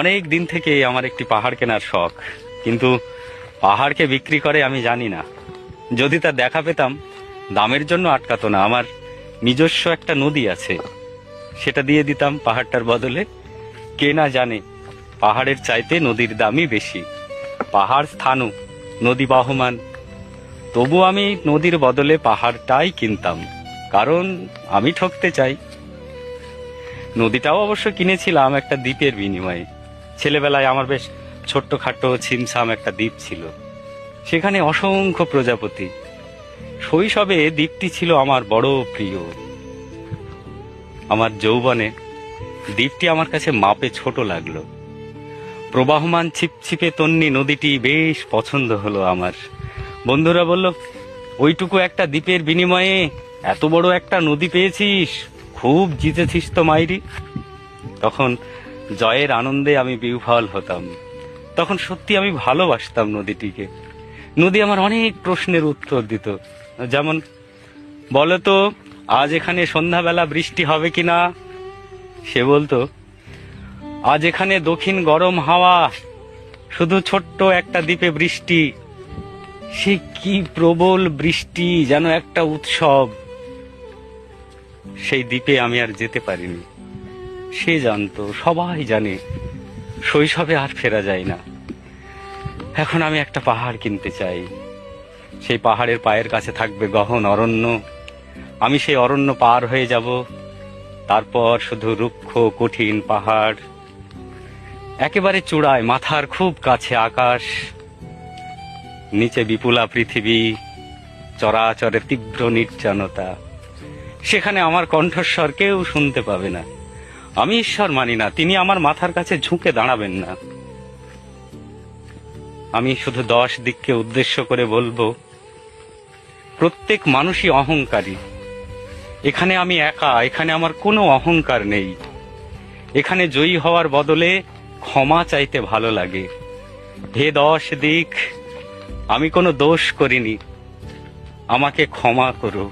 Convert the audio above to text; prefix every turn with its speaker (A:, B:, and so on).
A: অনেক দিন থেকে আমার একটি পাহাড় কেনার শখ, কিন্তু পাহাড়কে বিক্রি করে আমি জানি না। যদি তার দেখা পেতাম, দামের জন্য আটকাতো না। আমার নিজস্ব একটা নদী আছে, সেটা দিয়ে দিতাম পাহাড়টার বদলে। কে না জানে পাহাড়ের চাইতে নদীর দামই বেশি। পাহাড় স্থাণু, নদী বহমান, তবু আমি নদীর বদলে পাহাড়টাই কিনতাম, কারণ আমি ঠকতে চাই। নদীটাও অবশ্য কিনেছিলাম একটা দ্বীপের বিনিময়ে। ছেলেবেলায় আমার বেশ ছোট্টখাট্টো ছিমছাম একটা দ্বীপ ছিল, সেখানে অসংখ্য প্রজাপতি। শৈশবে দ্বীপটি ছিল আমার বড় প্রিয়। আমার যৌবনে দ্বীপটি আমার কাছে মাপে ছোট লাগলো। প্রবাহমান ছিপছিপে তন্নি নদীটি বেশ পছন্দ হলো আমার। বন্ধুরা বলল, ওইটুকু একটা দ্বীপের বিনিময়ে এত বড় একটা নদী পেয়েছিস, খুব জিতেছিস তো মাইরি। তখন জয়ের আনন্দে আমি বিহ্বল হতাম। তখন সত্যি আমি ভালোবাসতাম নদীটিকে। নদী আমার অনেক প্রশ্নের উত্তর দিত, যেমন, বলতো আজ এখানে সন্ধ্যাবেলা বৃষ্টি হবে কিনা। সে বলতো, আজ এখানে দক্ষিণ গরম হাওয়া, শুধু ছোট্ট একটা দ্বীপে বৃষ্টি। সে কি প্রবল বৃষ্টি, যেন একটা উৎসব। সেই দ্বীপে আমি আর যেতে পারিনি। সে জানতো, সবাই জানে, শৈশবে আর ফেরা যায় না। এখন আমি একটা পাহাড় কিনতে চাই। সেই পাহাড়ের পায়ের কাছে থাকবে গহন অরণ্য। আমি সেই অরণ্য পার হয়ে যাব, তারপর শুধু রুক্ষ কঠিন পাহাড়। একেবারে চূড়ায়, মাথার খুব কাছে আকাশ, নিচে বিপুলা পৃথিবী, চরাচরের তীব্র নির্জনতা। সেখানে আমার কণ্ঠস্বর কেউ শুনতে পাবে না। আমি ঈশ্বর মানি না, তিনি আমার মাথার কাছে ঝুঁকে দাঁড়াবেন না। আমি শুধু 10 দিককে উদ্দেশ্য করে বলবো, প্রত্যেক মানুষই অহংকারী। এখানে আমি একা, এখানে আমার কোনো অহংকার নেই। এখানে জয়ী হওয়ার বদলে ক্ষমা চাইতে ভালো লাগে। হে 10 দিক, আমি কোনো দোষ করিনি, আমাকে ক্ষমা করো।